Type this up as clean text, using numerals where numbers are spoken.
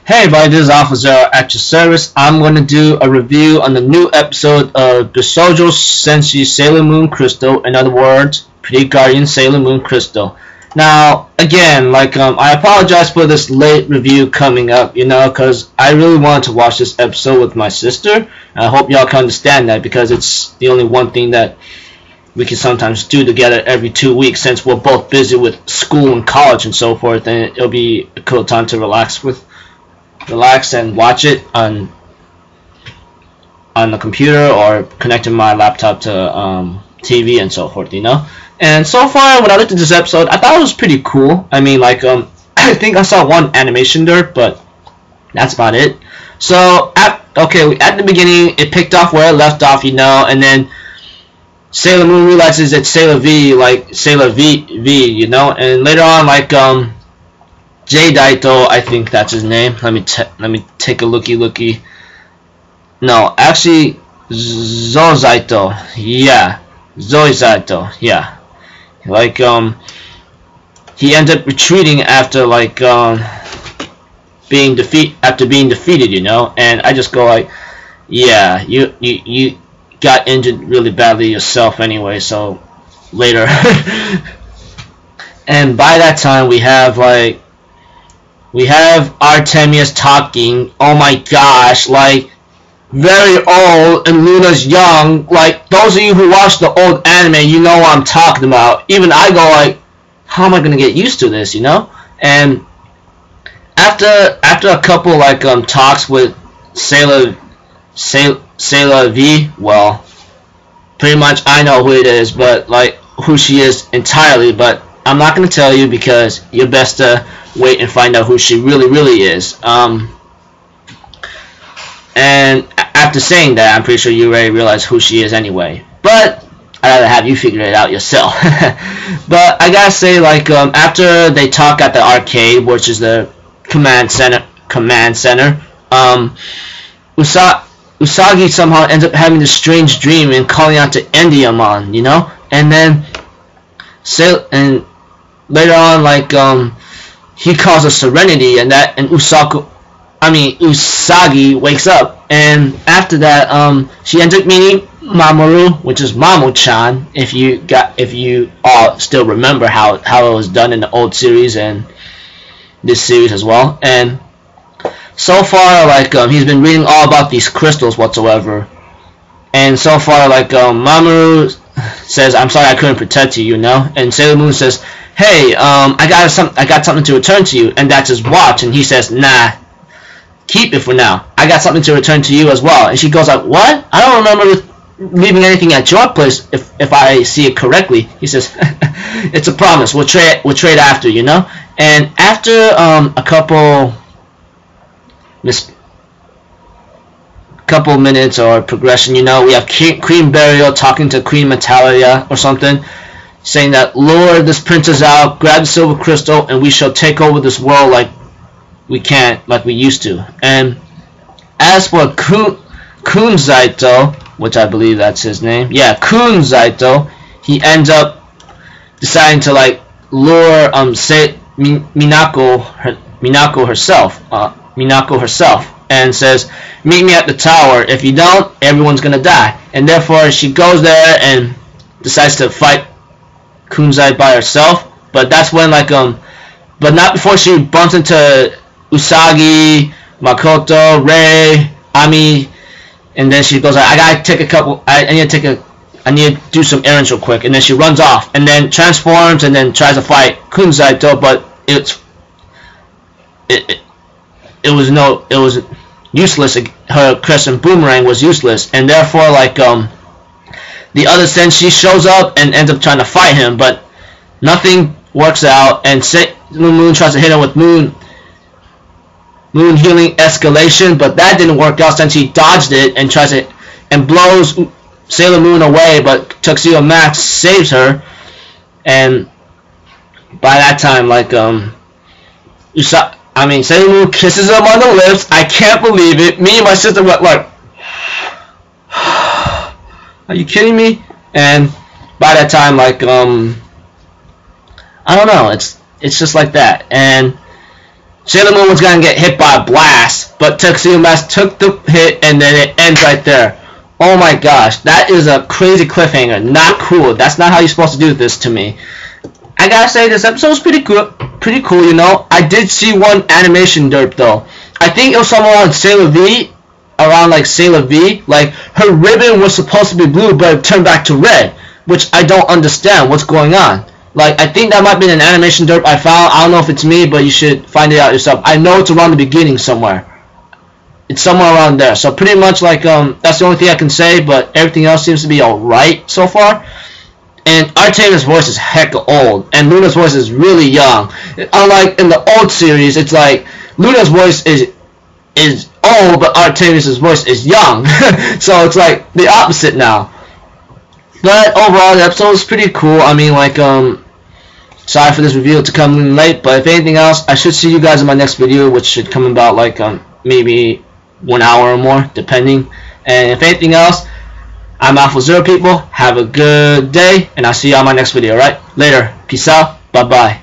Hey everybody, this is Alpha Zero at your service. I'm going to do a review on the new episode of Bishoujo Senshi Sailor Moon Crystal. In other words, Pretty Guardian Sailor Moon Crystal. Now, again, I apologize for this late review coming up, because I really wanted to watch this episode with my sister. I hope y'all can understand that, because it's the only one thing that we can sometimes do together every 2 weeks, since we're both busy with school and college and so forth, and it'll be a cool time to relax and watch it on the computer or connecting my laptop to TV and so forth, And so far, when I looked at this episode, I thought it was pretty cool. I mean, I think I saw one animation there, but that's about it. So, at the beginning, it picked off where it left off, and then Sailor Moon realizes it's Sailor V, Sailor V, and later on, J Daito, I think that's his name. Let me take a looky. No, actually, Zozaito. Yeah, Zoizaito. Yeah, he ended up retreating after being defeated, And I just go yeah, you got injured really badly yourself anyway. So later, and by that time we have Artemius talking. Oh my gosh, very old and Luna's young. Those of you who watch the old anime, you know what I'm talking about. Even I go how am I gonna get used to this, And after a couple talks with Sailor V, well, pretty much I know who it is, but who she is entirely, but I'm not gonna tell you because you're best to wait and find out who she really is. And after saying that, I'm pretty sure you already realize who she is anyway. But I'd rather have you figure it out yourself. But I gotta say, after they talk at the arcade, which is the command center, Usagi somehow ends up having this strange dream and calling out to Endymion, And then later on, he calls her Serenity, and Usagi wakes up, and after that, she ends up meeting Mamoru, which is Mamo-chan, if you all still remember how it was done in the old series and this series as well. And so far, he's been reading all about these crystals whatsoever, and so far, Mamoru says, "I'm sorry I couldn't protect you," and Sailor Moon says, "Hey, I got something to return to you," and that's his watch, and he says, "Nah, keep it for now. I got something to return to you as well." And she goes "What? I don't remember leaving anything at your place if I see it correctly." He says, "It's a promise. We'll trade after, And after a couple minutes or progression, we have Queen Burial talking to Queen Metalia or something, saying that lure this princess out, grab the silver crystal, and we shall take over this world like we used to. And as for Kunzaito, which I believe that's his name, yeah, Kunzaito, he ends up deciding to lure Minako herself, and says, "Meet me at the tower. If you don't, everyone's gonna die." And therefore, she goes there and decides to fight Kunzai by herself. But that's when but not before she bumps into Usagi, Makoto, Rei, Ami, and then she goes, I need to do some errands real quick, and then she runs off, and then transforms, and then tries to fight Kunzaito, but it was useless. Her crescent boomerang was useless, and therefore, the other Senshi shows up and ends up trying to fight him, but nothing works out, and Sailor Moon tries to hit him with Moon Healing Escalation, but that didn't work out since he dodged it and blows Sailor Moon away, but Tuxedo Max saves her, and by that time, Sailor Moon kisses him on the lips. I can't believe it. Me and my sister went are you kidding me? And by that time, I don't know, it's just like that. And Sailor Moon was gonna get hit by a blast, but Tuxedo Mask took the hit, and then it ends right there. Oh my gosh, that is a crazy cliffhanger. Not cool. That's not how you're supposed to do this to me. I gotta say, this episode's pretty cool, you know. I did see one animation derp though. I think it was somewhere on Sailor V, around like Sailor V. Like her ribbon was supposed to be blue, but it turned back to red, which I don't understand what's going on. Like, I think that might be an animation derp I found. I don't know if it's me, but you should find it out yourself. I know it's around the beginning somewhere. It's somewhere around there. So pretty much like that's the only thing I can say, but everything else seems to be alright so far. And Artemia's voice is hecka old, and Luna's voice is really young. Unlike in the old series, it's like Luna's voice is old, but Artemia's voice is young. So it's like the opposite now. But overall, the episode was pretty cool. I mean, like, sorry for this review to come in late, but if anything else, I should see you guys in my next video, which should come in about like maybe 1 hour or more, depending. And if anything else, I'm Alpha Zero, people. Have a good day, and I'll see you on my next video. Right? Later. Peace out. Bye bye.